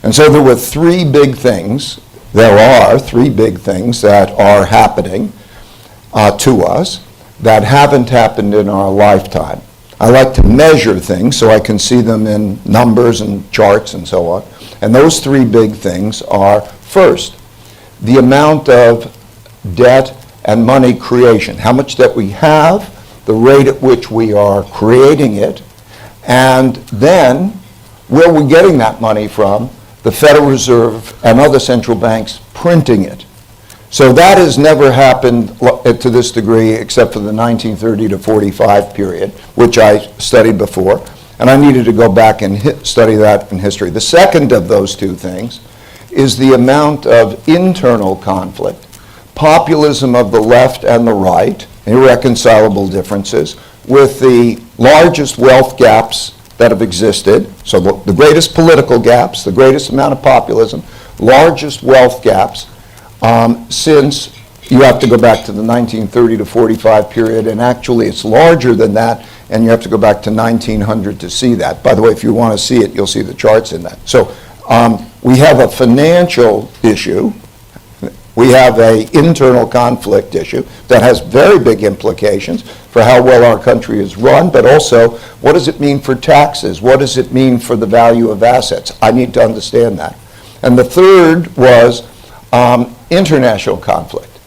And so there are three big things that are happening to us that haven't happened in our lifetime. I like to measure things so I can see them in numbers and charts and so on. And those three big things are, first, the amount of debt and money creation, how much debt we have, the rate at which we are creating it, and then where we're getting that money from, the Federal Reserve and other central banks printing it. So that has never happened to this degree except for the 1930 to 45 period, which I studied before, and I needed to go back and study that in history. The second of those two things is the amount of internal conflict, populism of the left and the right, irreconcilable differences, with the largest wealth gaps that have existed, so the greatest political gaps, the greatest amount of populism, largest wealth gaps, since you have to go back to the 1930 to 45 period, and actually it's larger than that, and you have to go back to 1900 to see that. By the way, if you want to see it, you'll see the charts in that. So we have a financial issue. We have an internal conflict issue that has very big implications for how well our country is run, but also what does it mean for taxes? What does it mean for the value of assets? I need to understand that. And the third was international conflict.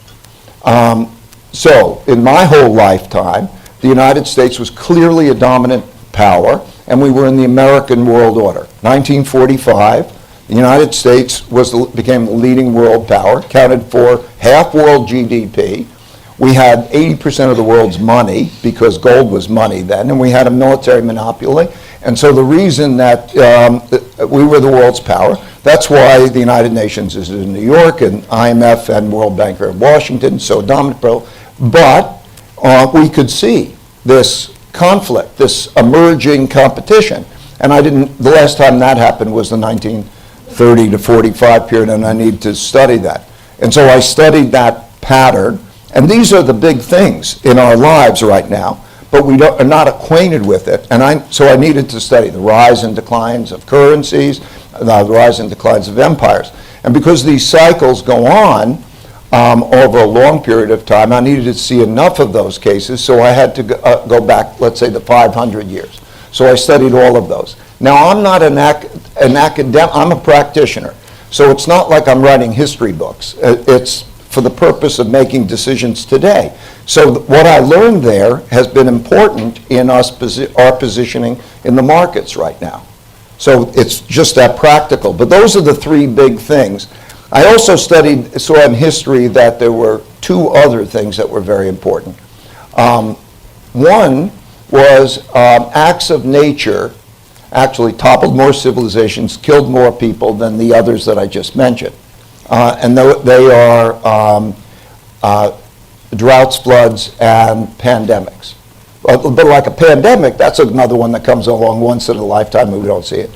So in my whole lifetime, the United States was clearly a dominant power, and we were in the American world order. 1945, the United States became the leading world power, counted for half world GDP. We had 80% of the world's money, because gold was money then, and we had a military monopoly. And so the reason that we were the world's power, that's why the United Nations is in New York, and IMF and World Bank are in Washington, so dominant. But we could see this conflict, this emerging competition. And the last time that happened was the 1930 to 45 period, and I need to study that. And so I studied that pattern, and these are the big things in our lives right now, but we are not acquainted with it. And so I needed to study the rise and declines of currencies, the rise and declines of empires. And because these cycles go on over a long period of time, I needed to see enough of those cases, so I had to go back, let's say, the 500 years. So I studied all of those. Now, I'm not an academic, I'm a practitioner. So it's not like I'm writing history books. It's for the purpose of making decisions today. So what I learned there has been important in our positioning in the markets right now. So it's just that practical. But those are the three big things. I also saw in history that there were two other things that were very important. One was acts of nature actually toppled more civilizations, killed more people than the others that I just mentioned. And they are droughts, floods, and pandemics. But like a pandemic, that's another one that comes along once in a lifetime and we don't see it.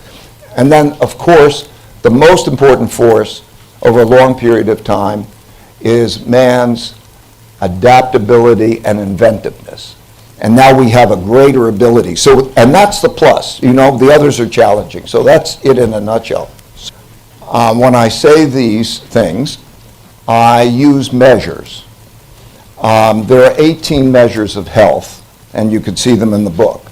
And then, of course, the most important force over a long period of time is man's adaptability and inventiveness. And now we have a greater ability. And that's the plus. The others are challenging. So that's it in a nutshell. When I say these things, I use measures. There are 18 measures of health, and you can see them in the book.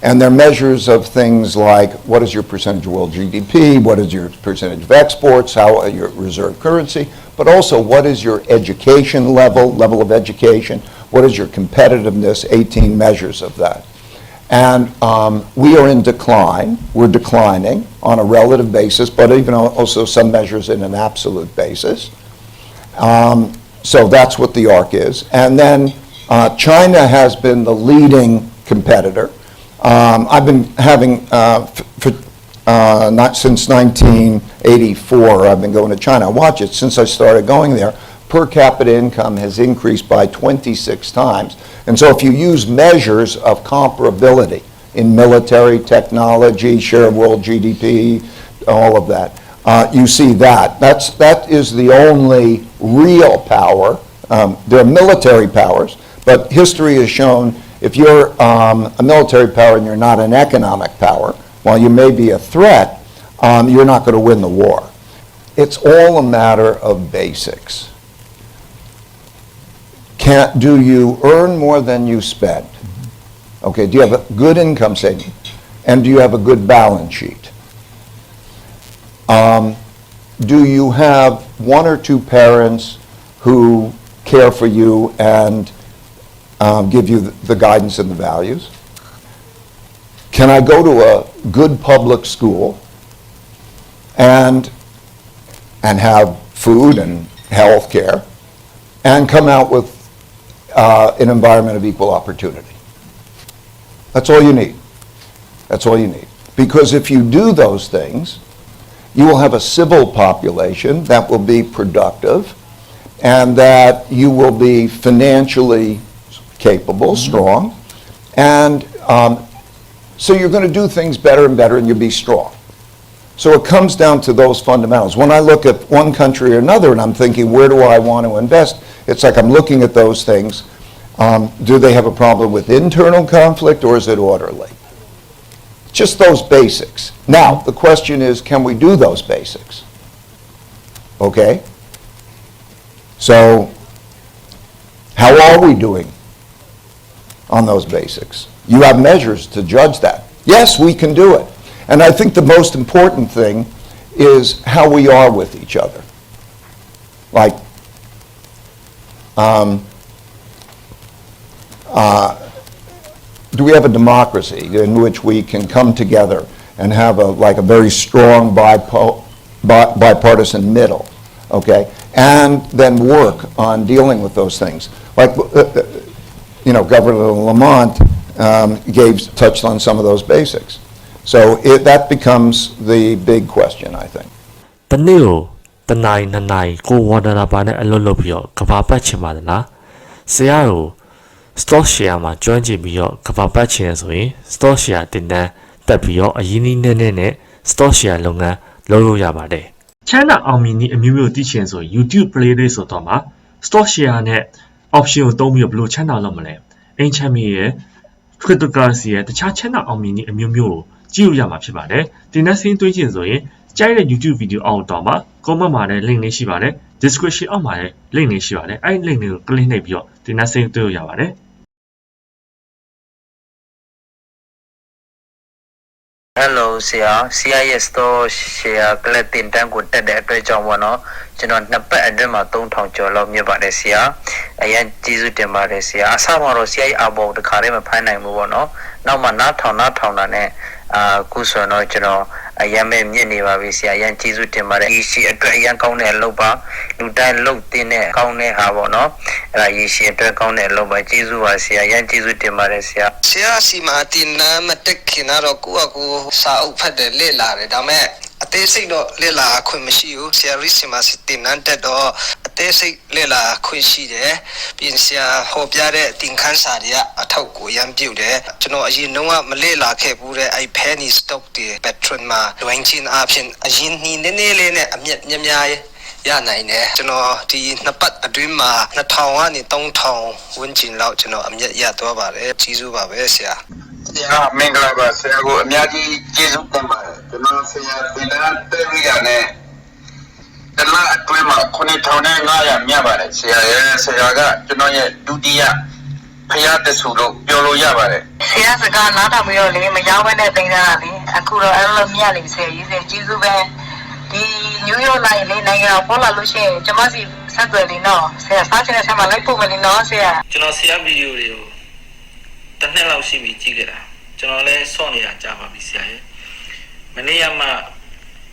And they're measures of things like, what is your percentage of world GDP, what is your percentage of exports, how your reserve currency, but also what is your education level of education, what is your competitiveness, 18 measures of that. And we are in decline. We're declining on a relative basis, but even also some measures in an absolute basis. So that's what the arc is. And then China has been the leading competitor. I've been having, not since 1984, I've been going to China. Watch it, since I started going there, per capita income has increased by 26 times. And so if you use measures of comparability in military, technology, share of world GDP, all of that, you see that. That is the only real power. There are military powers, but history has shown if you're a military power and you're not an economic power, while you may be a threat, you're not going to win the war. It's all a matter of basics. Do you earn more than you spend? Okay, do you have a good income statement? And do you have a good balance sheet? Do you have one or two parents who care for you and give you the guidance and the values? Can I go to a good public school and have food and health care and come out with an environment of equal opportunity? That's all you need. That's all you need. Because if you do those things, you will have a civil population that will be productive and that you will be financially capable, strong, and so you're going to do things better and better and you'll be strong. So it comes down to those fundamentals. When I look at one country or another and I'm thinking, where do I want to invest? It's like I'm looking at those things. Do they have a problem with internal conflict or is it orderly? Just those basics. Now, the question is, can we do those basics? Okay? So, how are we doing on those basics? You have measures to judge that. Yes, we can do it. And I think the most important thing is how we are with each other. Like, do we have a democracy in which we can come together and have a very strong bipartisan middle, okay? And then work on dealing with those things. Like, Governor Lamont touched on some of those basics. So that becomes the big question, I think. တနေ့ကိုတနိုင်နှစ်နိုင်ကိုဝါဒနာပါနဲ့အလုပ်လုပ်ပြီးတော့ကဘာပတ်ချင်ပါသလားဆရာကို stock share မှာကျွမ်းကျင်ပြီးတော့ကဘာပတ်ချင်ရဆိုရင် stock share တင်တန်းတက်ပြီးတော့အရင်းနှီးနဲ့ stock share လုပ်ငန်းလုပ်လို့ရပါတယ်ချမ်းသာအောင်မြင်နည်းအမျိုးမျိုးသိချင်ဆိုရင် YouTube playlist ဆိုတော့မှာ stock share နဲ့ option ကိုသုံးပြီးတော့ဘယ်လိုချမ်းသာလုပ်မလဲအင်ချမ်းမီရဲ့ cryptocurrency ရဲ့တခြားချမ်းသာအောင်မြင်နည်းအမျိုးမျိုးကိုကြည့်လို့ရမှာဖြစ်ပါတယ်တင်တန်းစင်းသွင်းချင်ဆိုရင်ကြိုက်တဲ့ YouTube video အောက်တော့မှာ comment မှာလည်း link လေးရှိပါတယ် description အောက်မှာလည်း link လေးရှိပါတယ်အဲ့ဒီ link လေးကို click နှိပ်ပြီးတော့တင်တန်းစင်းသွင်းလို့ရပါတယ်Hello ဆရာရဲ့ store share ကလည်းတင်တန်းကိုတက်တဲ့အတွက်ကြောင့်ပေါ့နော်ကျွန်တော်နှစ်ပတ်အတွင်းမှာ3000ကျော်လောက်မြတ်ပါတယ်ဆရာအရင်ကျေးဇူးတင်ပါတယ်ဆရာအစမှာတော့ဆရာရဲ့အဘောတခါတည်းမဖမ်းနိုင်ဘူးပေါ့နော်နောက်မှနားထောင်တာနဲ့ခုဆိုတော့ကျွန်တော်အရင်မဲ့မြင့်နေပါပြီဆရာအရင်ကျေးဇူးတင်ပါတယ်ရေရှည်အတွက်အရင်ကောင်းတဲ့အလုပ်ပါလူတိုင်းလုပ်တင်တဲ့ကောင်းတဲ့ဟာပေါ့နော်အဲ့ဒါရေရှည်အတွက်ကောင်းတဲ့အလုပ်ပါကျေးဇူးပါဆရာအရင်ကျေးဇူးတင်ပါတယ်ဆရာစီမာတင်နာမတက်ခင်တော့ကိုစာအုပ်ဖတ်တယ်လေ့လာတယ်ဒါမဲ့အသေးစိတ်တော့လေ့လာခွင့်မရှိဘူးဆရာရီစီမာတင်နန်းတက်တော့အသေးစိတ်လေ့လာခွင့်ရှိတယ်ပြင်ဆရာဟောပြတဲ့တင်ခန်းစာတွေကအထောက်ကိုရမ်းပြုတ်တယ်ကျွန်တော်အရင်တော့မလေ့လာခဲ့ဘူးတဲ့အဲ့ penny stock တွေ patron မှာလွင်ချင်းအဖြစ်အရင်နည်းနည်းလေးနဲ့အမြတ်များရနိုင်တယ်ကျွန်တော်ဒီနှစ်ပတ်အတွင်းမှာ2000ကနေ3000ဝန်းကျင်လောက်ကျွန်တော်အမြတ်ရသွားပါတယ်ကြီးစုပါပဲဆရာမင်္ဂလာပါဆရာကိုအများကြီးကျေးဇူးတင်ပါတယ်ကျွန်တော်ဆရာတင်တာတက်ပြီးရတဲ့တလားအတွင်းမှာ9500မြတ်ပါတယ်ဆရာရဲ့ဆရာကကျွန်တော်ရဲ့ဒုတိယဖျားတဆူလို့ပြောလို့ရပါတယ်ဆရာစကားနားထောင်ပြီးတော့လေမရောက်ဘဲနဲ့တင်တာလေအခုတော့အဲ့လိုမြတ်လေဆရာကြီးကျေးဇူးပဲဒီနယူးယောက်လိုက်လေနိုင်ငံပေါ်လာလို့ရှိရင်ကျွန်မစီဆက်သွယ်နေတော့ဆရာစားချင်တဲ့ဆရာမလိုက်ဖို့မနေတော့ဆရာကျွန်တော်ဆရာဗီဒီယိုတွေကိုတစ်နှစ်လောက်ရှိပြီကြည့်ခဲ့တာကျွန်တော်လည်းစောင့်နေတာကြာပါပြီဆရာရဲ့မနေ့ကမှ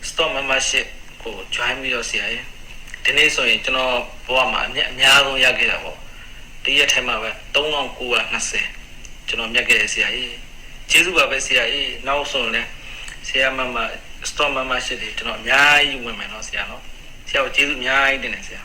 stock membership ကို join ပြီးတော့ဆရာရဲ့ဒီနေ့ဆိုရင်ကျွန်တော်ဘဝမှာအများဆုံးရခဲ့တာပေါ့တရက်ထဲမှာပဲ3920ကျွန်တော်မြတ်ခဲ့ရဆရာရဲ့ကျေးဇူးပါပဲဆရာရဲ့နောက်ဆိုရင်လည်းဆရာမမ stock membership တွေကျွန်တော်အများကြီးဝင်မယ်နော်ဆရာနော်ဆရာကိုကျေးဇူးအများကြီးတင်တယ်ဆရာ